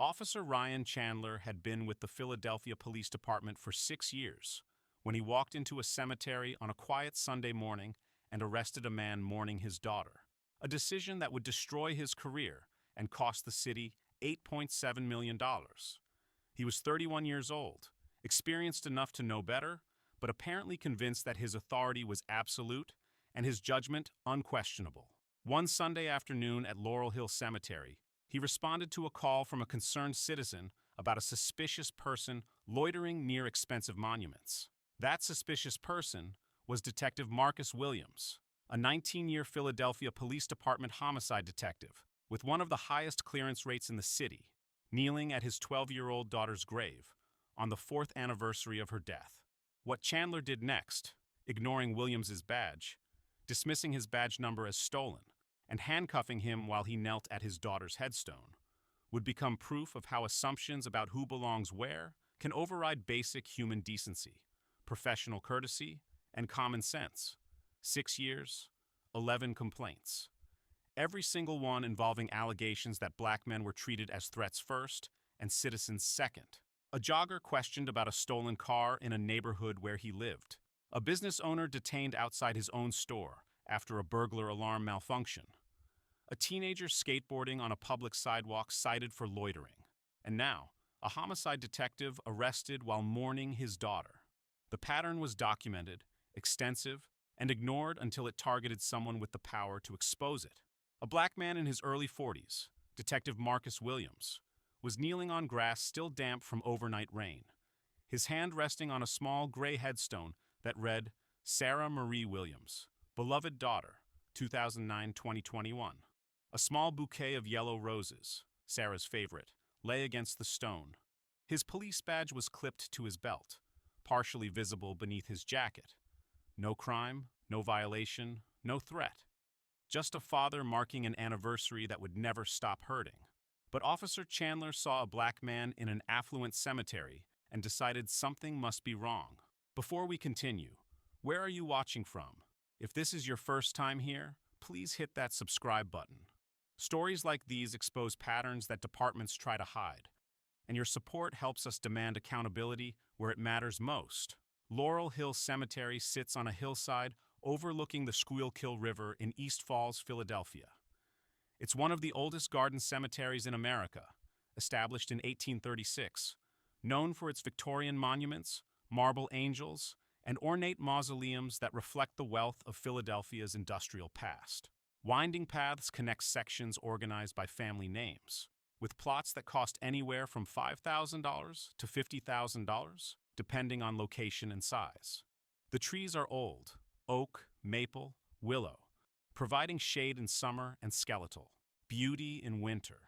Officer Ryan Chandler had been with the Philadelphia Police Department for 6 years when he walked into a cemetery on a quiet Sunday morning and arrested a man mourning his daughter, a decision that would destroy his career and cost the city $8.7 million. He was 31 years old, experienced enough to know better, but apparently convinced that his authority was absolute and his judgment unquestionable. One Sunday afternoon at Laurel Hill Cemetery, he responded to a call from a concerned citizen about a suspicious person loitering near expensive monuments. That suspicious person was Detective Marcus Williams, a 19-year Philadelphia Police Department homicide detective with one of the highest clearance rates in the city, kneeling at his 12-year-old daughter's grave on the 4th anniversary of her death. What Chandler did next, ignoring Williams's badge, dismissing his badge number as stolen, and handcuffing him while he knelt at his daughter's headstone, would become proof of how assumptions about who belongs where can override basic human decency, professional courtesy, and common sense. 6 years, 11 complaints. Every single one involving allegations that black men were treated as threats first and citizens second. A jogger questioned about a stolen car in a neighborhood where he lived. A business owner detained outside his own store after a burglar alarm malfunction. A teenager skateboarding on a public sidewalk cited for loitering. And now, a homicide detective arrested while mourning his daughter. The pattern was documented, extensive, and ignored until it targeted someone with the power to expose it. A black man in his early 40s, Detective Marcus Williams, was kneeling on grass still damp from overnight rain, his hand resting on a small gray headstone that read, Sarah Marie Williams, beloved daughter, 2009-2021. A small bouquet of yellow roses, Sarah's favorite, lay against the stone. His police badge was clipped to his belt, partially visible beneath his jacket. No crime, no violation, no threat. Just a father marking an anniversary that would never stop hurting. But Officer Chandler saw a black man in an affluent cemetery and decided something must be wrong. Before we continue, where are you watching from? If this is your first time here, please hit that subscribe button. Stories like these expose patterns that departments try to hide, and your support helps us demand accountability where it matters most. Laurel Hill Cemetery sits on a hillside overlooking the Schuylkill River in East Falls, Philadelphia. It's one of the oldest garden cemeteries in America, established in 1836, known for its Victorian monuments, marble angels, and ornate mausoleums that reflect the wealth of Philadelphia's industrial past. Winding paths connect sections organized by family names, with plots that cost anywhere from $5,000 to $50,000, depending on location and size. The trees are old, oak, maple, willow, providing shade in summer and skeletal, beauty in winter.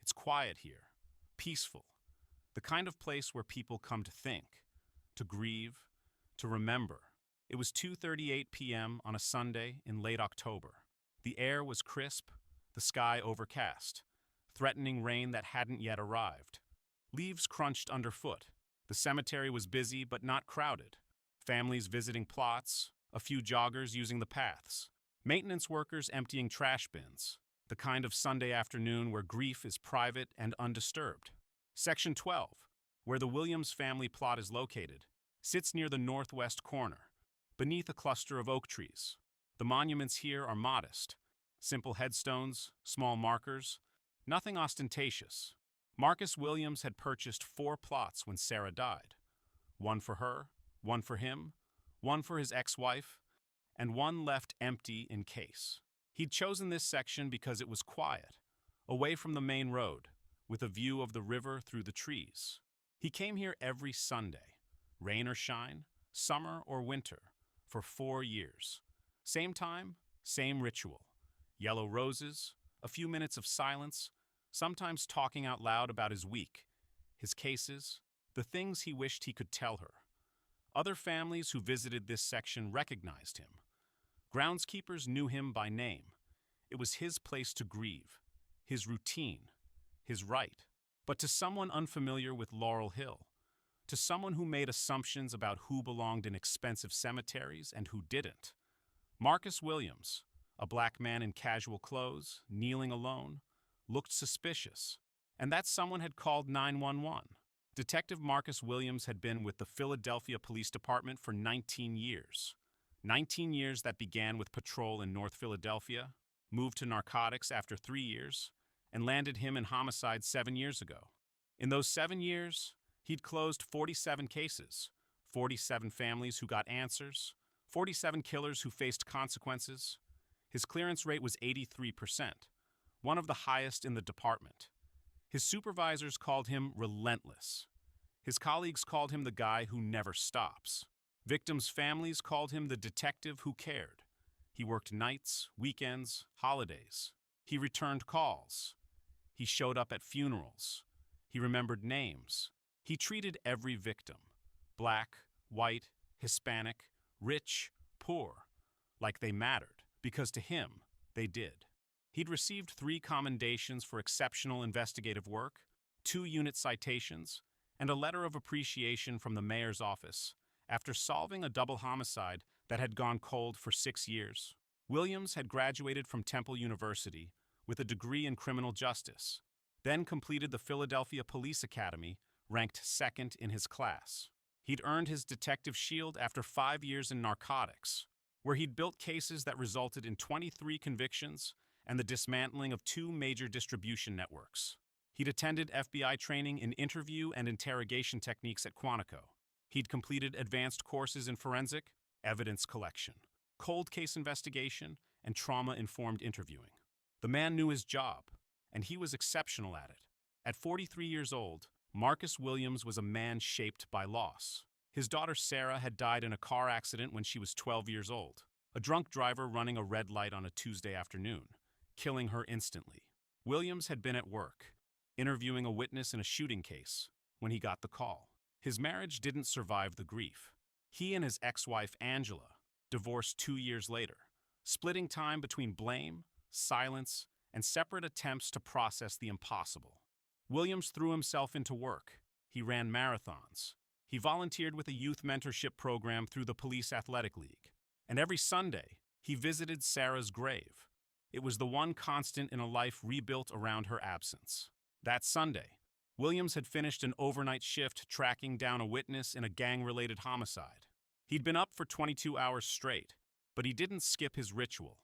It's quiet here, peaceful, the kind of place where people come to think, to grieve, to remember. It was 2:38 p.m. on a Sunday in late October. The air was crisp, the sky overcast, threatening rain that hadn't yet arrived. Leaves crunched underfoot. The cemetery was busy but not crowded. Families visiting plots, a few joggers using the paths, maintenance workers emptying trash bins, the kind of Sunday afternoon where grief is private and undisturbed. Section 12, where the Williams family plot is located, sits near the northwest corner, beneath a cluster of oak trees. The monuments here are modest, simple headstones, small markers, nothing ostentatious. Marcus Williams had purchased 4 plots when Sarah died. One for her, one for him, one for his ex-wife, and one left empty in case. He'd chosen this section because it was quiet, away from the main road, with a view of the river through the trees. He came here every Sunday, rain or shine, summer or winter, for 4 years. Same time, same ritual. Yellow roses, a few minutes of silence, sometimes talking out loud about his week, his cases, the things he wished he could tell her. Other families who visited this section recognized him. Groundskeepers knew him by name. It was his place to grieve, his routine, his right. But to someone unfamiliar with Laurel Hill, to someone who made assumptions about who belonged in expensive cemeteries and who didn't, Marcus Williams, a black man in casual clothes, kneeling alone, looked suspicious, and that someone had called 911. Detective Marcus Williams had been with the Philadelphia Police Department for 19 years. 19 years that began with patrol in North Philadelphia, moved to narcotics after 3 years, and landed him in homicide 7 years ago. In those 7 years, he'd closed 47 cases, 47 families who got answers, 47 killers who faced consequences. His clearance rate was 83%, one of the highest in the department. His supervisors called him relentless. His colleagues called him the guy who never stops. Victims' families called him the detective who cared. He worked nights, weekends, holidays. He returned calls. He showed up at funerals. He remembered names. He treated every victim, black, white, Hispanic, rich, poor, like they mattered, because to him, they did. He'd received 3 commendations for exceptional investigative work, 2 unit citations, and a letter of appreciation from the mayor's office after solving a double homicide that had gone cold for 6 years. Williams had graduated from Temple University with a degree in criminal justice, then completed the Philadelphia Police Academy, ranked 2nd in his class. He'd earned his detective shield after 5 years in narcotics, where he'd built cases that resulted in 23 convictions and the dismantling of 2 major distribution networks. He'd attended FBI training in interview and interrogation techniques at Quantico. He'd completed advanced courses in forensic, evidence collection, cold case investigation, and trauma-informed interviewing. The man knew his job, and he was exceptional at it. At 43 years old, Marcus Williams was a man shaped by loss. His daughter Sarah had died in a car accident when she was 12 years old. A drunk driver running a red light on a Tuesday afternoon, killing her instantly. Williams had been at work, interviewing a witness in a shooting case, when he got the call. His marriage didn't survive the grief. He and his ex-wife Angela divorced 2 years later, splitting time between blame, silence, and separate attempts to process the impossible. Williams threw himself into work. He ran marathons. He volunteered with a youth mentorship program through the Police Athletic League. And every Sunday, he visited Sarah's grave. It was the one constant in a life rebuilt around her absence. That Sunday, Williams had finished an overnight shift tracking down a witness in a gang-related homicide. He'd been up for 22 hours straight, but he didn't skip his ritual.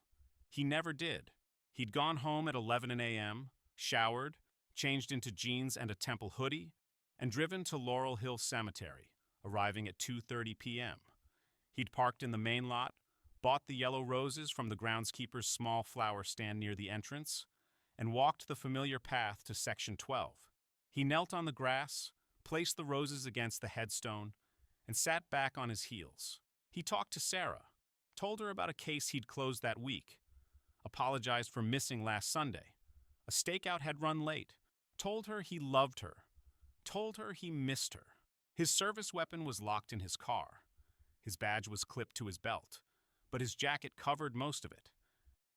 He never did. He'd gone home at 11 a.m., showered, changed into jeans and a Temple hoodie, and driven to Laurel Hill Cemetery, arriving at 2:30 p.m. He'd parked in the main lot, bought the yellow roses from the groundskeeper's small flower stand near the entrance, and walked the familiar path to Section 12. He knelt on the grass, placed the roses against the headstone, and sat back on his heels. He talked to Sarah, told her about a case he'd closed that week, apologized for missing last Sunday. A stakeout had run late, told her he loved her, told her he missed her. His service weapon was locked in his car. His badge was clipped to his belt, but his jacket covered most of it.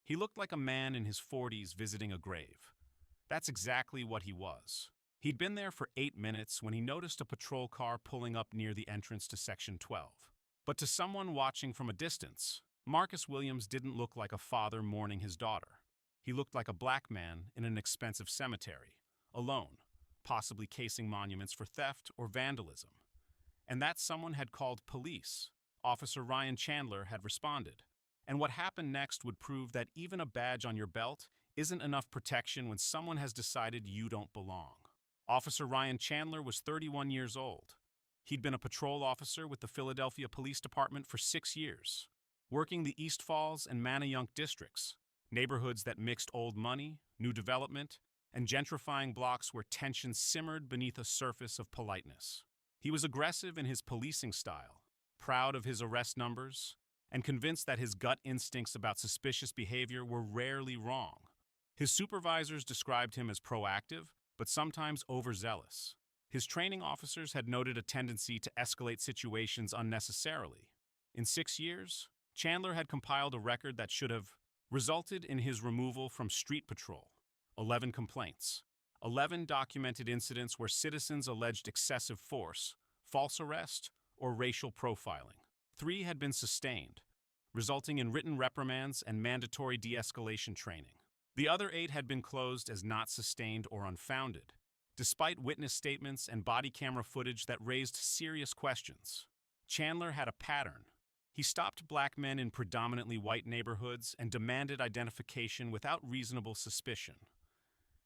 He looked like a man in his 40s visiting a grave. That's exactly what he was. He'd been there for 8 minutes when he noticed a patrol car pulling up near the entrance to Section 12. But to someone watching from a distance, Marcus Williams didn't look like a father mourning his daughter. He looked like a black man in an expensive cemetery, alone, possibly casing monuments for theft or vandalism. And that someone had called police. Officer Ryan Chandler had responded. And what happened next would prove that even a badge on your belt isn't enough protection when someone has decided you don't belong. Officer Ryan Chandler was 31 years old. He'd been a patrol officer with the Philadelphia Police Department for 6 years, working the East Falls and Manayunk districts, neighborhoods that mixed old money, new development, and gentrifying blocks where tension simmered beneath a surface of politeness. He was aggressive in his policing style, proud of his arrest numbers, and convinced that his gut instincts about suspicious behavior were rarely wrong. His supervisors described him as proactive, but sometimes overzealous. His training officers had noted a tendency to escalate situations unnecessarily. In 6 years, Chandler had compiled a record that should have resulted in his removal from street patrol. 11 complaints, 11 documented incidents where citizens alleged excessive force, false arrest, or racial profiling. 3 had been sustained, resulting in written reprimands and mandatory de-escalation training. The other 8 had been closed as not sustained or unfounded. despite witness statements and body camera footage that raised serious questions. Chandler had a pattern. He stopped black men in predominantly white neighborhoods and demanded identification without reasonable suspicion.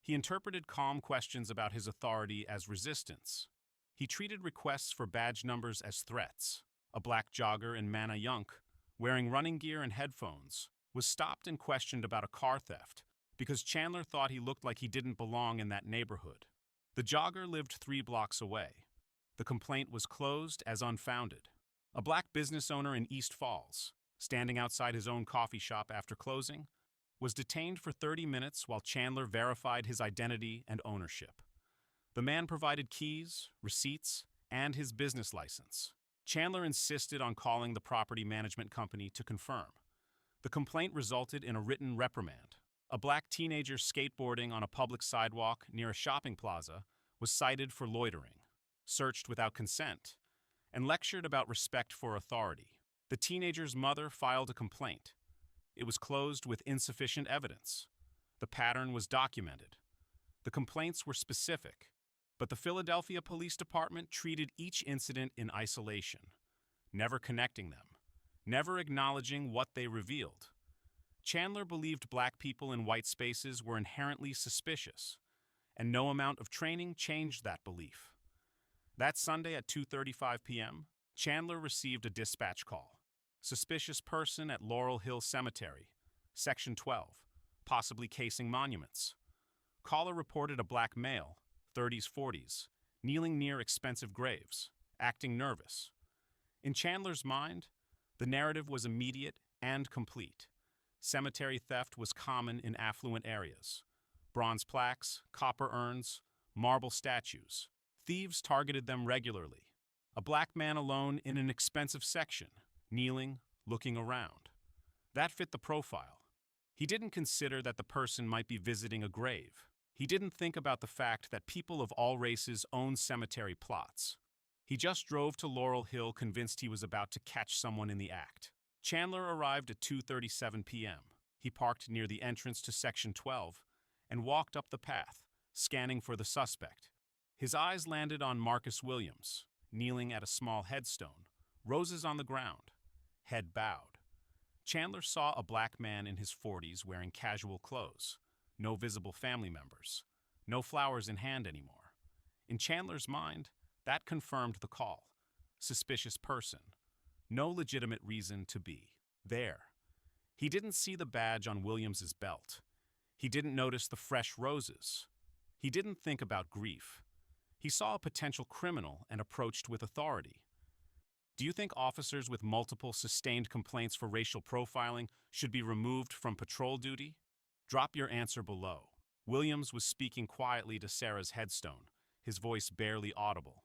He interpreted calm questions about his authority as resistance. He treated requests for badge numbers as threats. A black jogger in Manayunk, wearing running gear and headphones, was stopped and questioned about a car theft because Chandler thought he looked like he didn't belong in that neighborhood. The jogger lived 3 blocks away. The complaint was closed as unfounded. A black business owner in East Falls, standing outside his own coffee shop after closing, was detained for 30 minutes while Chandler verified his identity and ownership. The man provided keys, receipts, and his business license. Chandler insisted on calling the property management company to confirm. The complaint resulted in a written reprimand. A black teenager skateboarding on a public sidewalk near a shopping plaza was cited for loitering, searched without consent, and lectured about respect for authority. The teenager's mother filed a complaint. It was closed with insufficient evidence. The pattern was documented. The complaints were specific, but the Philadelphia Police Department treated each incident in isolation, never connecting them, never acknowledging what they revealed. Chandler believed black people in white spaces were inherently suspicious, and no amount of training changed that belief. That Sunday at 2:35 p.m., Chandler received a dispatch call. Suspicious person at Laurel Hill Cemetery, Section 12, possibly casing monuments. Caller reported a black male, 30s, 40s, kneeling near expensive graves, acting nervous. In Chandler's mind, the narrative was immediate and complete. Cemetery theft was common in affluent areas. Bronze plaques, copper urns, marble statues. Thieves targeted them regularly. A black man alone in an expensive section, kneeling, looking around. That fit the profile. He didn't consider that the person might be visiting a grave. He didn't think about the fact that people of all races own cemetery plots. He just drove to Laurel Hill convinced he was about to catch someone in the act. Chandler arrived at 2:37 p.m. He parked near the entrance to Section 12 and walked up the path, scanning for the suspect. His eyes landed on Marcus Williams, kneeling at a small headstone, roses on the ground, head bowed. Chandler saw a black man in his 40s wearing casual clothes, no visible family members, no flowers in hand anymore. In Chandler's mind, that confirmed the call. Suspicious person. No legitimate reason to be there. He didn't see the badge on Williams's belt. He didn't notice the fresh roses. He didn't think about grief. He saw a potential criminal and approached with authority. Do you think officers with multiple sustained complaints for racial profiling should be removed from patrol duty? Drop your answer below. Williams was speaking quietly to Sarah's headstone, his voice barely audible,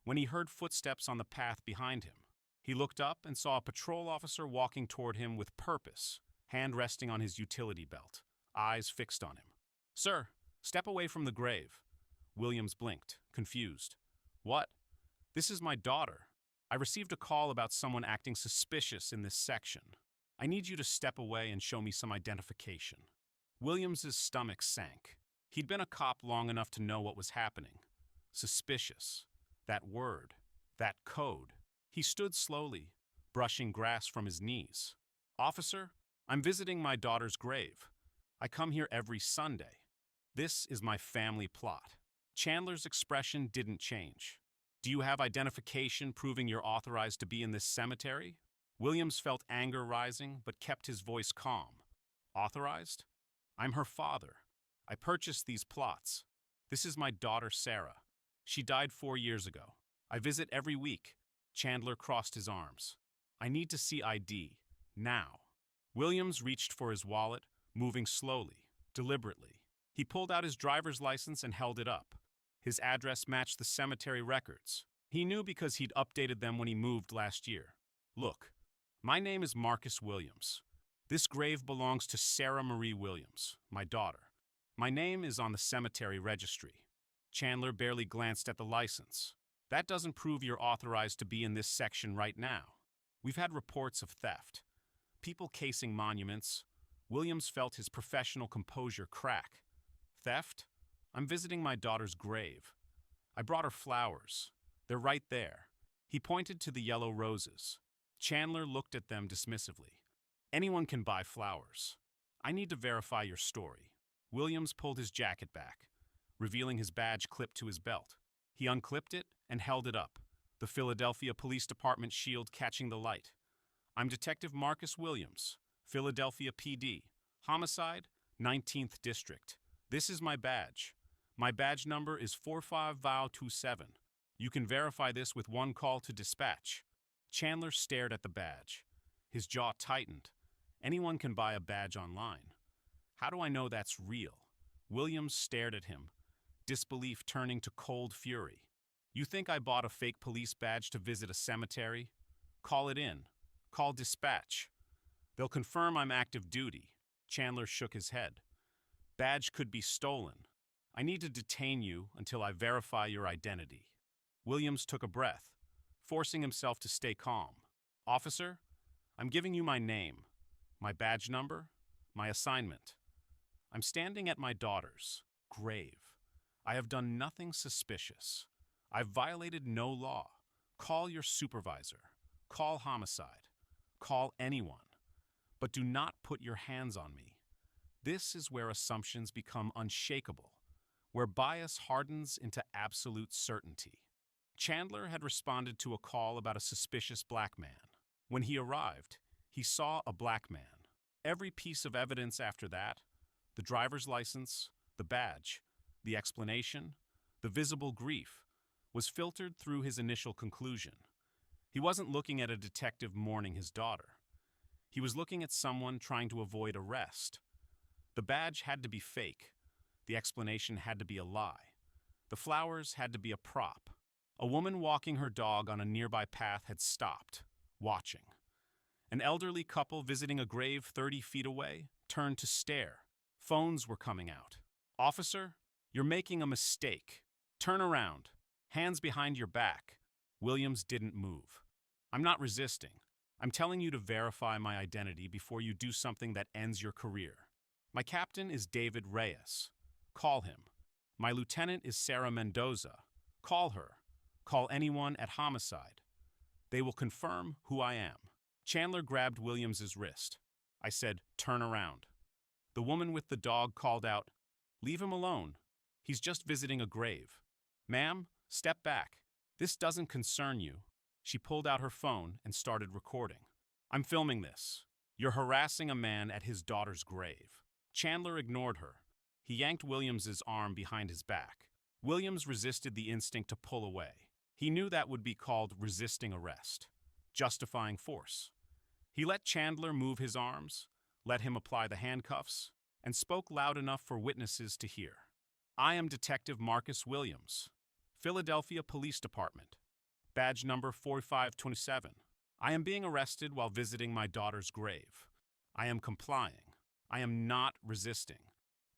when he heard footsteps on the path behind him. He looked up and saw a patrol officer walking toward him with purpose, hand resting on his utility belt, eyes fixed on him. "Sir, step away from the grave." Williams blinked, confused. "What?" "This is my daughter. I received a call about someone acting suspicious in this section. I need you to step away and show me some identification." Williams's stomach sank. He'd been a cop long enough to know what was happening. Suspicious. That word. That code. He stood slowly, brushing grass from his knees. "Officer, I'm visiting my daughter's grave. I come here every Sunday. This is my family plot." Chandler's expression didn't change. "Do you have identification proving you're authorized to be in this cemetery?" Williams felt anger rising, but kept his voice calm. "Authorized? I'm her father. I purchased these plots. This is my daughter, Sarah. She died 4 years ago. I visit every week." Chandler crossed his arms. "I need to see ID. Now." Williams reached for his wallet, moving slowly, deliberately. He pulled out his driver's license and held it up. His address matched the cemetery records. He knew because he'd updated them when he moved last year. "Look, my name is Marcus Williams. This grave belongs to Sarah Marie Williams, my daughter. My name is on the cemetery registry." Chandler barely glanced at the license. "That doesn't prove you're authorized to be in this section right now. We've had reports of theft. People casing monuments." Williams felt his professional composure crack. "Theft? I'm visiting my daughter's grave. I brought her flowers. They're right there. He pointed to the yellow roses. Chandler looked at them dismissively. Anyone can buy flowers. I need to verify your story. Williams pulled his jacket back, revealing his badge clipped to his belt. He unclipped it and held it up, the Philadelphia Police Department shield catching the light. I'm Detective Marcus Williams, Philadelphia PD, Homicide, 19th District. This is my badge. My badge number is 4527. You can verify this with one call to dispatch. Chandler stared at the badge. His jaw tightened. Anyone can buy a badge online. How do I know that's real? Williams stared at him, disbelief turning to cold fury. You think I bought a fake police badge to visit a cemetery? Call it in. Call dispatch. They'll confirm I'm active duty. Chandler shook his head. Badge could be stolen. I need to detain you until I verify your identity. Williams took a breath, forcing himself to stay calm. Officer, I'm giving you my name, my badge number, my assignment. I'm standing at my daughter's grave. I have done nothing suspicious. I've violated no law. Call your supervisor. Call homicide. Call anyone. But do not put your hands on me. This is where assumptions become unshakable, where bias hardens into absolute certainty. Chandler had responded to a call about a suspicious black man. When he arrived, he saw a black man. Every piece of evidence after that, the driver's license, the badge, the explanation, the visible grief, was filtered through his initial conclusion. He wasn't looking at a detective mourning his daughter. He was looking at someone trying to avoid arrest. The badge had to be fake. The explanation had to be a lie. The flowers had to be a prop. A woman walking her dog on a nearby path had stopped, watching. An elderly couple visiting a grave 30 feet away turned to stare. Phones were coming out. Officer, you're making a mistake. Turn around. Hands behind your back. Williams didn't move. I'm not resisting. I'm telling you to verify my identity before you do something that ends your career. My captain is David Reyes. Call him. My lieutenant is Sarah Mendoza. Call her. Call anyone at Homicide. They will confirm who I am. Chandler grabbed Williams's wrist. I said, turn around. The woman with the dog called out, leave him alone. He's just visiting a grave. Ma'am, step back. This doesn't concern you. She pulled out her phone and started recording. I'm filming this. You're harassing a man at his daughter's grave. Chandler ignored her. He yanked Williams's arm behind his back. Williams resisted the instinct to pull away. He knew that would be called resisting arrest, justifying force. He let Chandler move his arms, let him apply the handcuffs, and spoke loud enough for witnesses to hear. I am Detective Marcus Williams, Philadelphia Police Department, badge number 4527. I am being arrested while visiting my daughter's grave. I am complying. I am not resisting.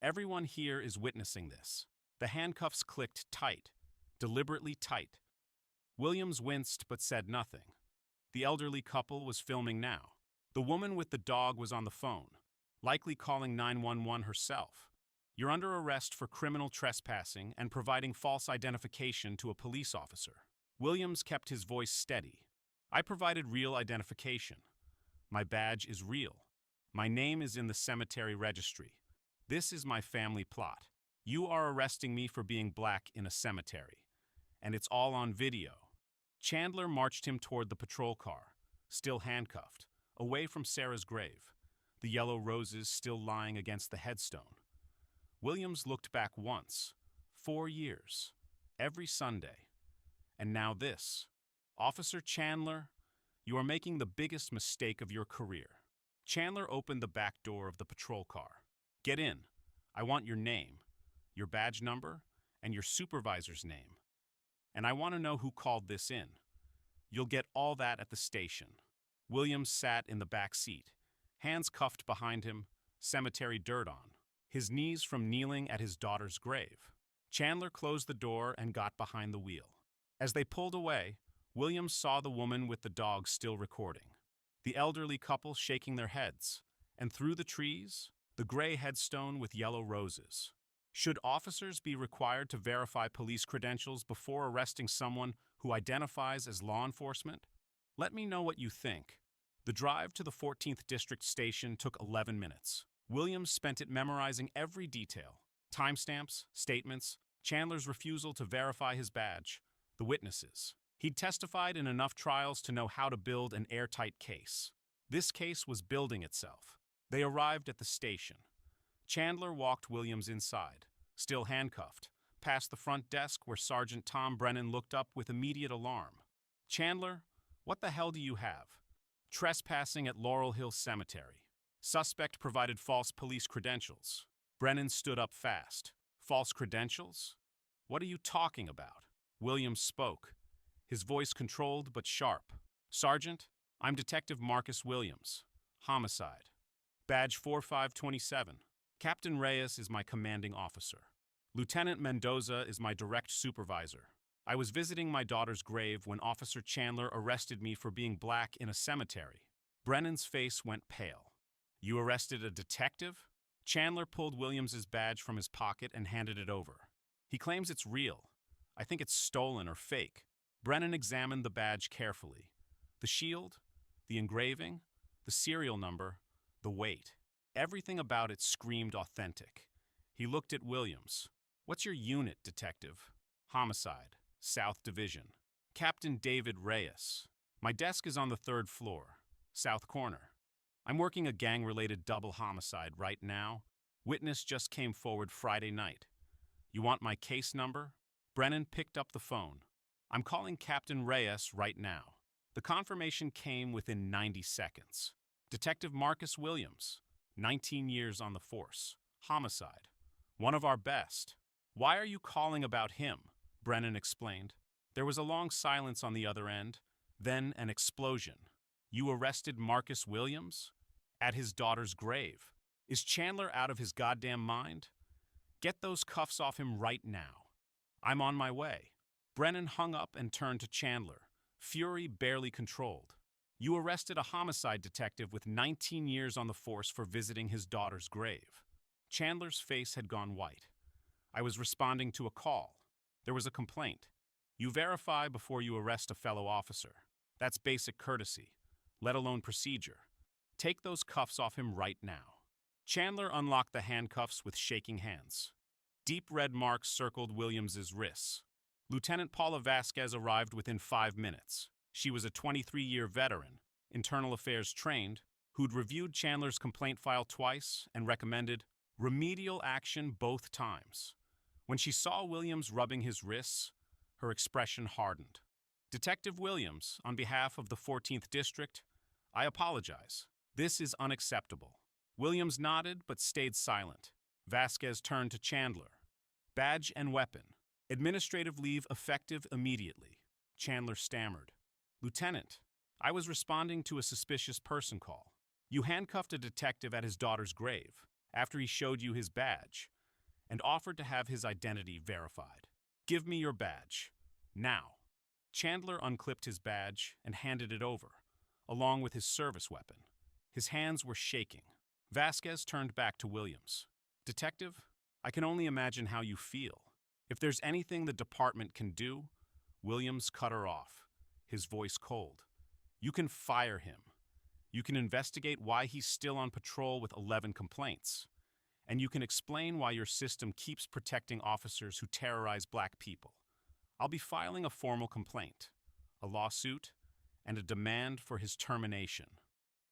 Everyone here is witnessing this. The handcuffs clicked tight, deliberately tight. Williams winced but said nothing. The elderly couple was filming now. The woman with the dog was on the phone, likely calling 911 herself. You're under arrest for criminal trespassing and providing false identification to a police officer. Williams kept his voice steady. I provided real identification. My badge is real. My name is in the cemetery registry. This is my family plot. You are arresting me for being black in a cemetery. And it's all on video. Chandler marched him toward the patrol car, still handcuffed, away from Sarah's grave, the yellow roses still lying against the headstone. Williams looked back once, 4 years, every Sunday. And now this. Officer Chandler, you are making the biggest mistake of your career. Chandler opened the back door of the patrol car. Get in. I want your name, your badge number, and your supervisor's name. And I want to know who called this in. You'll get all that at the station. Williams sat in the back seat, hands cuffed behind him, cemetery dirt on, his knees from kneeling at his daughter's grave. Chandler closed the door and got behind the wheel. As they pulled away, Williams saw the woman with the dog still recording, the elderly couple shaking their heads, and through the trees, the gray headstone with yellow roses. Should officers be required to verify police credentials before arresting someone who identifies as law enforcement? Let me know what you think. The drive to the 14th District Station took 11 minutes. Williams spent it memorizing every detail. Timestamps, statements, Chandler's refusal to verify his badge, the witnesses. He'd testified in enough trials to know how to build an airtight case. This case was building itself. They arrived at the station. Chandler walked Williams inside, still handcuffed, past the front desk where Sergeant Tom Brennan looked up with immediate alarm. "Chandler, what the hell do you have?" "Trespassing at Laurel Hill Cemetery." Suspect provided false police credentials. Brennan stood up fast. "False credentials? What are you talking about?" Williams spoke, his voice controlled but sharp. "Sergeant, I'm Detective Marcus Williams. Homicide. Badge 4527. Captain Reyes is my commanding officer. Lieutenant Mendoza is my direct supervisor. I was visiting my daughter's grave when Officer Chandler arrested me for being black in a cemetery." Brennan's face went pale. "You arrested a detective?" Chandler pulled Williams's badge from his pocket and handed it over. "He claims it's real. I think it's stolen or fake." Brennan examined the badge carefully. The shield, the engraving, the serial number, the weight. Everything about it screamed authentic. He looked at Williams. "What's your unit, detective?" "Homicide, South Division. Captain David Reyes. My desk is on the 3rd floor, south corner. I'm working a gang-related double homicide right now. Witness just came forward Friday night. You want my case number?" Brennan picked up the phone. "I'm calling Captain Reyes right now." The confirmation came within 90 seconds. "Detective Marcus Williams, 19 years on the force. Homicide. One of our best." "Why are you calling about him?" Brennan explained. There was a long silence on the other end, then an explosion. "You arrested Marcus Williams? At his daughter's grave? Is Chandler out of his goddamn mind? Get those cuffs off him right now." "I'm on my way." Brennan hung up and turned to Chandler, fury barely controlled. "You arrested a homicide detective with 19 years on the force for visiting his daughter's grave." Chandler's face had gone white. "I was responding to a call. There was a complaint. You verify before you arrest a fellow officer. That's basic courtesy, let alone procedure. Take those cuffs off him right now." Chandler unlocked the handcuffs with shaking hands. Deep red marks circled Williams's wrists. Lieutenant Paula Vasquez arrived within 5 minutes. She was a 23-year veteran, internal affairs trained, who'd reviewed Chandler's complaint file twice and recommended remedial action both times. When she saw Williams rubbing his wrists, her expression hardened. "Detective Williams, on behalf of the 14th District, I apologize. This is unacceptable." Williams nodded but stayed silent. Vasquez turned to Chandler. "Badge and weapon. Administrative leave effective immediately." Chandler stammered. "Lieutenant, I was responding to a suspicious person call. You handcuffed a detective at his daughter's grave after he showed you his badge and offered to have his identity verified. Give me your badge. Now." Chandler unclipped his badge and handed it over, along with his service weapon. His hands were shaking. Vasquez turned back to Williams. "Detective, I can only imagine how you feel. If there's anything the department can do..." Williams cut her off, his voice cold. "You can fire him. You can investigate why he's still on patrol with 11 complaints. And you can explain why your system keeps protecting officers who terrorize black people. I'll be filing a formal complaint, a lawsuit, and a demand for his termination."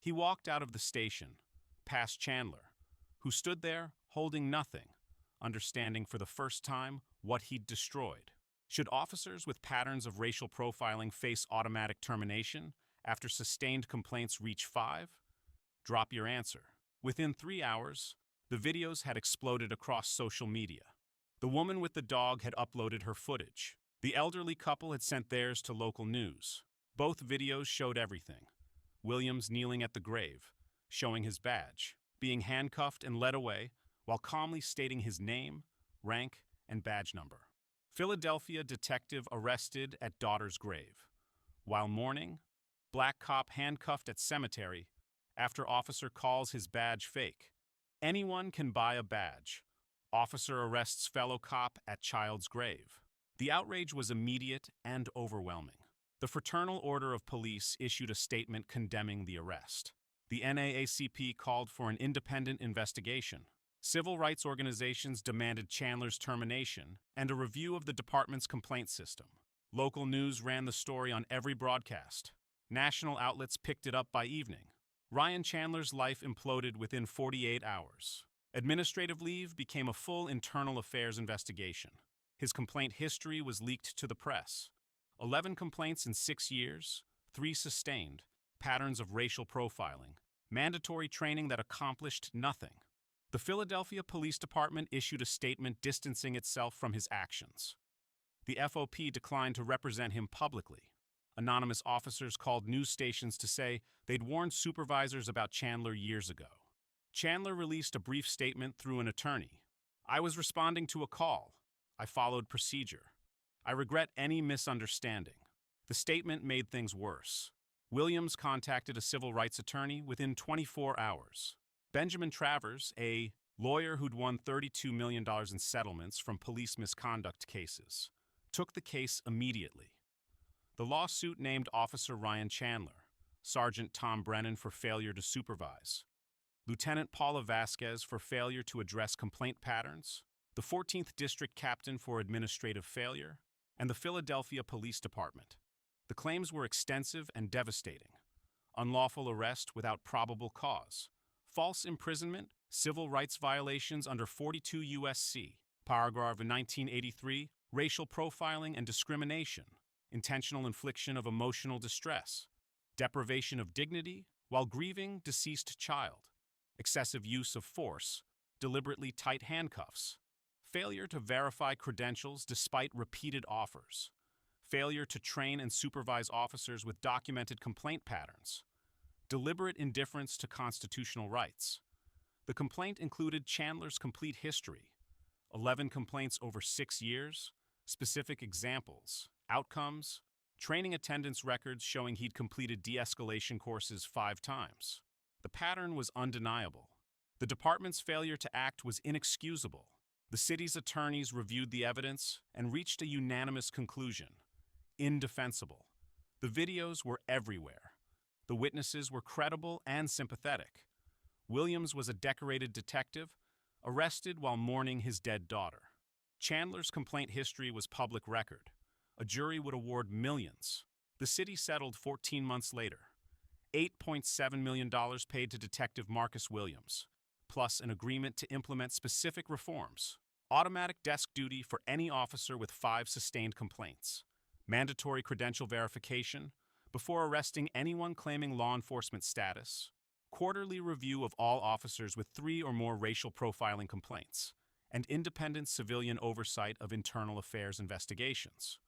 He walked out of the station, past Chandler, who stood there holding nothing, understanding for the first time what he'd destroyed. Should officers with patterns of racial profiling face automatic termination after sustained complaints reach 5? Drop your answer. Within 3 hours, the videos had exploded across social media. The woman with the dog had uploaded her footage. The elderly couple had sent theirs to local news. Both videos showed everything. Williams kneeling at the grave, showing his badge, being handcuffed and led away, while calmly stating his name, rank, and badge number. Philadelphia detective arrested at daughter's grave. While mourning, black cop handcuffed at cemetery after officer calls his badge fake. Anyone can buy a badge. Officer arrests fellow cop at child's grave. The outrage was immediate and overwhelming. The Fraternal Order of Police issued a statement condemning the arrest. The NAACP called for an independent investigation. Civil rights organizations demanded Chandler's termination and a review of the department's complaint system. Local news ran the story on every broadcast. National outlets picked it up by evening. Ryan Chandler's life imploded within 48 hours. Administrative leave became a full internal affairs investigation. His complaint history was leaked to the press. 11 complaints in 6 years, 3 sustained, patterns of racial profiling, mandatory training that accomplished nothing. The Philadelphia Police Department issued a statement distancing itself from his actions. The FOP declined to represent him publicly. Anonymous officers called news stations to say they'd warned supervisors about Chandler years ago. Chandler released a brief statement through an attorney. "I was responding to a call. I followed procedure. I regret any misunderstanding." The statement made things worse. Williams contacted a civil rights attorney within 24 hours. Benjamin Travers, a lawyer who'd won $32 million in settlements from police misconduct cases, took the case immediately. The lawsuit named Officer Ryan Chandler, Sergeant Tom Brennan for failure to supervise, Lieutenant Paula Vasquez for failure to address complaint patterns, the 14th District Captain for administrative failure, and the Philadelphia Police Department. The claims were extensive and devastating. Unlawful arrest without probable cause, false imprisonment, civil rights violations under 42 U.S.C., paragraph 1983, racial profiling and discrimination, intentional infliction of emotional distress, deprivation of dignity while grieving deceased child, excessive use of force, deliberately tight handcuffs, failure to verify credentials despite repeated offers, failure to train and supervise officers with documented complaint patterns, deliberate indifference to constitutional rights. The complaint included Chandler's complete history, 11 complaints over 6 years, specific examples, outcomes, training attendance records showing he'd completed de-escalation courses 5 times. The pattern was undeniable. The department's failure to act was inexcusable. The city's attorneys reviewed the evidence and reached a unanimous conclusion: indefensible. The videos were everywhere. The witnesses were credible and sympathetic. Williams was a decorated detective, arrested while mourning his dead daughter. Chandler's complaint history was public record. A jury would award millions. The city settled 14 months later. $8.7 million paid to Detective Marcus Williams, plus an agreement to implement specific reforms: automatic desk duty for any officer with 5 sustained complaints, mandatory credential verification before arresting anyone claiming law enforcement status, quarterly review of all officers with 3 or more racial profiling complaints, and independent civilian oversight of internal affairs investigations.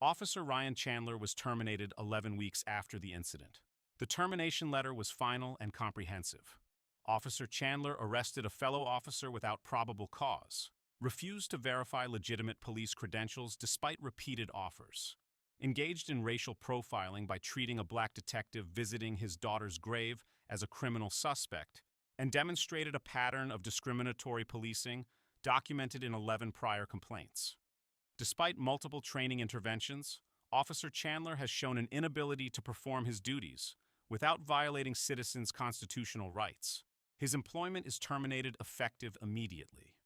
Officer Ryan Chandler was terminated 11 weeks after the incident. The termination letter was final and comprehensive. Officer Chandler arrested a fellow officer without probable cause, refused to verify legitimate police credentials despite repeated offers, engaged in racial profiling by treating a black detective visiting his daughter's grave as a criminal suspect, and demonstrated a pattern of discriminatory policing documented in 11 prior complaints. Despite multiple training interventions, Officer Chandler has shown an inability to perform his duties without violating citizens' constitutional rights. His employment is terminated effective immediately.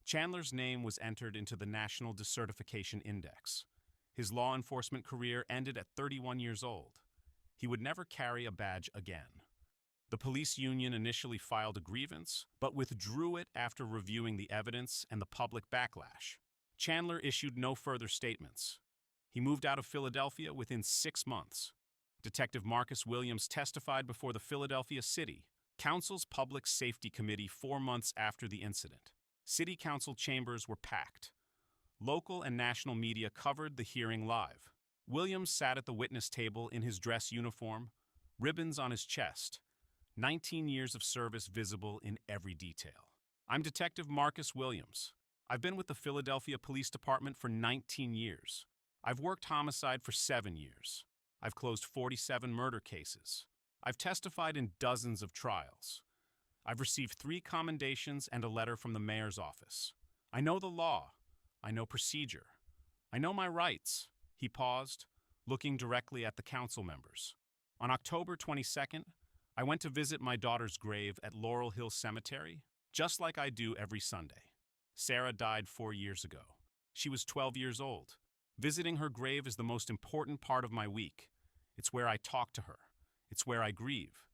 Chandler's name was entered into the National Decertification Index. His law enforcement career ended at 31 years old. He would never carry a badge again. The police union initially filed a grievance, but withdrew it after reviewing the evidence and the public backlash. Chandler issued no further statements. He moved out of Philadelphia within 6 months. Detective Marcus Williams testified before the Philadelphia City Council's Public Safety Committee 4 months after the incident. City Council chambers were packed. Local and national media covered the hearing live. Williams sat at the witness table in his dress uniform, ribbons on his chest, 19 years of service visible in every detail. "I'm Detective Marcus Williams. I've been with the Philadelphia Police Department for 19 years. I've worked homicide for 7 years. I've closed 47 murder cases. I've testified in dozens of trials. I've received 3 commendations and a letter from the mayor's office. I know the law. I know procedure. I know my rights." He paused, looking directly at the council members. "On October 22nd, I went to visit my daughter's grave at Laurel Hill Cemetery, just like I do every Sunday. Sarah died 4 years ago. She was 12 years old. Visiting her grave is the most important part of my week. It's where I talk to her. It's where I grieve.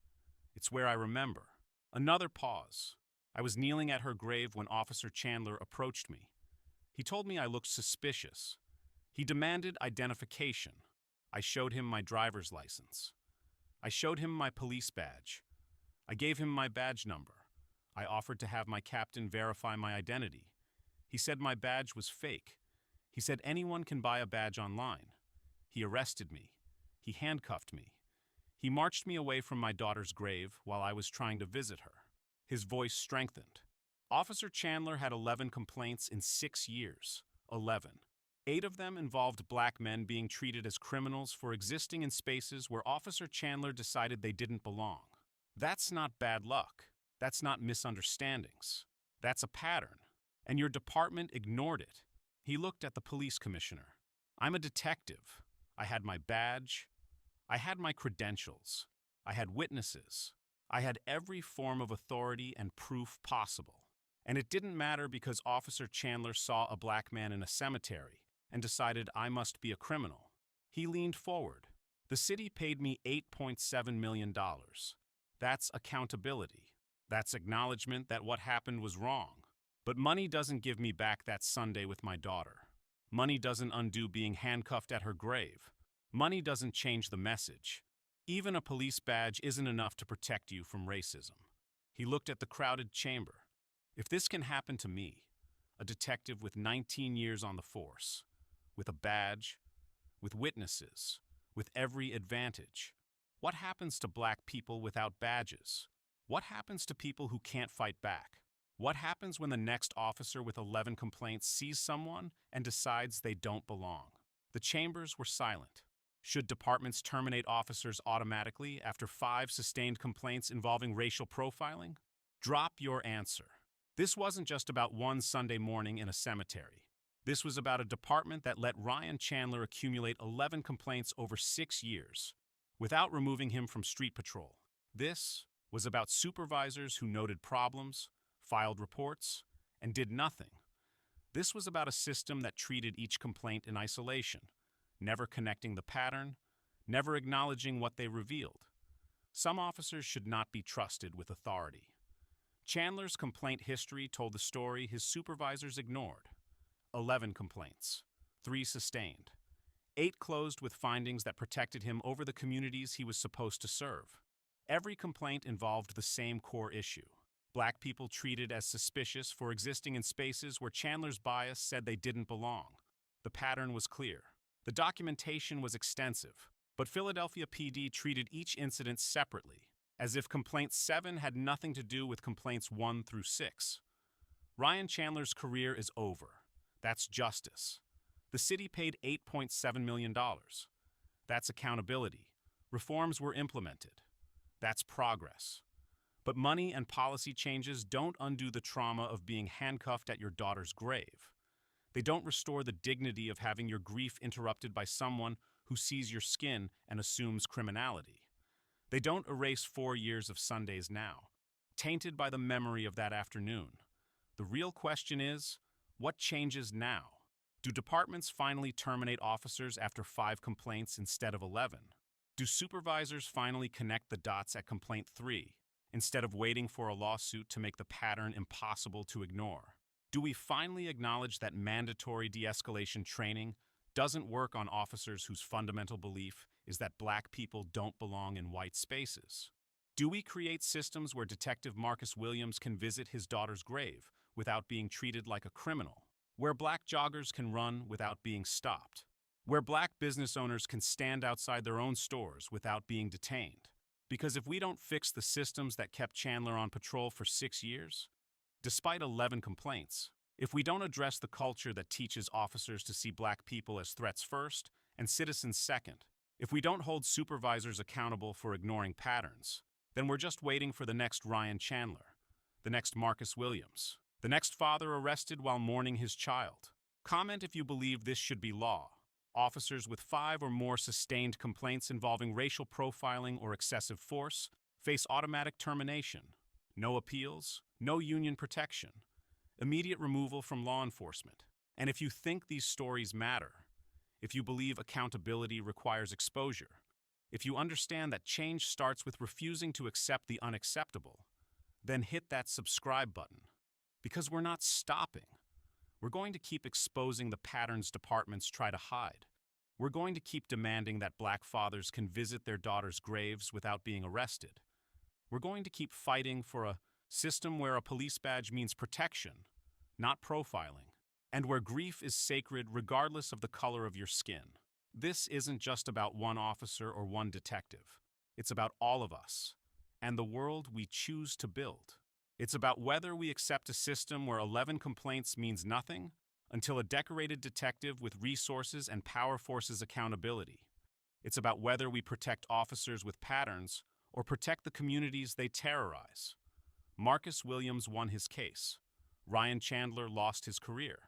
It's where I remember." Another pause. I was kneeling at her grave when Officer Chandler approached me. He told me I looked suspicious. He demanded identification. I showed him my driver's license. I showed him my police badge. I gave him my badge number. I offered to have my captain verify my identity. He said my badge was fake. He said anyone can buy a badge online. He arrested me. He handcuffed me. He marched me away from my daughter's grave while I was trying to visit her. His voice strengthened. Officer Chandler had 11 complaints in 6 years. 11. 8 of them involved black men being treated as criminals for existing in spaces where Officer Chandler decided they didn't belong. That's not bad luck. That's not misunderstandings. That's a pattern. And your department ignored it. He looked at the police commissioner. "I'm a detective. I had my badge. I had my credentials. I had witnesses. I had every form of authority and proof possible. And it didn't matter because Officer Chandler saw a black man in a cemetery and decided I must be a criminal." He leaned forward. "The city paid me $8.7 million. That's accountability. That's acknowledgement that what happened was wrong. But money doesn't give me back that Sunday with my daughter. Money doesn't undo being handcuffed at her grave. Money doesn't change the message. Even a police badge isn't enough to protect you from racism." He looked at the crowded chamber. "If this can happen to me, a detective with 19 years on the force, with a badge, with witnesses, with every advantage, what happens to black people without badges? What happens to people who can't fight back? What happens when the next officer with 11 complaints sees someone and decides they don't belong?" The chambers were silent. Should departments terminate officers automatically after 5 sustained complaints involving racial profiling? Drop your answer. This wasn't just about one Sunday morning in a cemetery. This was about a department that let Ryan Chandler accumulate 11 complaints over 6 years without removing him from street patrol. This was about supervisors who noted problems, filed reports, and did nothing. This was about a system that treated each complaint in isolation, never connecting the pattern, never acknowledging what they revealed. Some officers should not be trusted with authority. Chandler's complaint history told the story his supervisors ignored. 11 complaints, 3 sustained. 8 closed with findings that protected him over the communities he was supposed to serve. Every complaint involved the same core issue. Black people treated as suspicious for existing in spaces where Chandler's bias said they didn't belong. The pattern was clear. The documentation was extensive, but Philadelphia PD treated each incident separately, as if Complaint 7 had nothing to do with Complaints 1 through 6. Ryan Chandler's career is over. That's justice. The city paid $8.7 million. That's accountability. Reforms were implemented. That's progress. But money and policy changes don't undo the trauma of being handcuffed at your daughter's grave. They don't restore the dignity of having your grief interrupted by someone who sees your skin and assumes criminality. They don't erase 4 years of Sundays now, tainted by the memory of that afternoon. The real question is, what changes now? Do departments finally terminate officers after 5 complaints instead of 11? Do supervisors finally connect the dots at Complaint 3, instead of waiting for a lawsuit to make the pattern impossible to ignore? Do we finally acknowledge that mandatory de-escalation training doesn't work on officers whose fundamental belief is that black people don't belong in white spaces? Do we create systems where Detective Marcus Williams can visit his daughter's grave without being treated like a criminal? Where black joggers can run without being stopped? Where black business owners can stand outside their own stores without being detained? Because if we don't fix the systems that kept Chandler on patrol for 6 years, despite 11 complaints, if we don't address the culture that teaches officers to see black people as threats first and citizens second, if we don't hold supervisors accountable for ignoring patterns, then we're just waiting for the next Ryan Chandler, The next Marcus Williams. The next father arrested while mourning his child. Comment if you believe this should be law. Officers with 5 or more sustained complaints involving racial profiling or excessive force face automatic termination. No appeals, no union protection, immediate removal from law enforcement. And if you think these stories matter, if you believe accountability requires exposure, if you understand that change starts with refusing to accept the unacceptable, then hit that subscribe button. Because we're not stopping. We're going to keep exposing the patterns departments try to hide. We're going to keep demanding that Black fathers can visit their daughters' graves without being arrested. We're going to keep fighting for a system where a police badge means protection, not profiling, and where grief is sacred regardless of the color of your skin. This isn't just about one officer or one detective. It's about all of us and the world we choose to build. It's about whether we accept a system where 11 complaints means nothing until a decorated detective with resources and power forces accountability. It's about whether we protect officers with patterns or protect the communities they terrorize. Marcus Williams won his case. Ryan Chandler lost his career.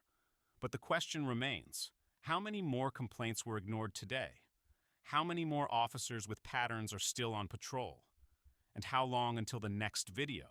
But the question remains, how many more complaints were ignored today? How many more officers with patterns are still on patrol? And how long until the next video?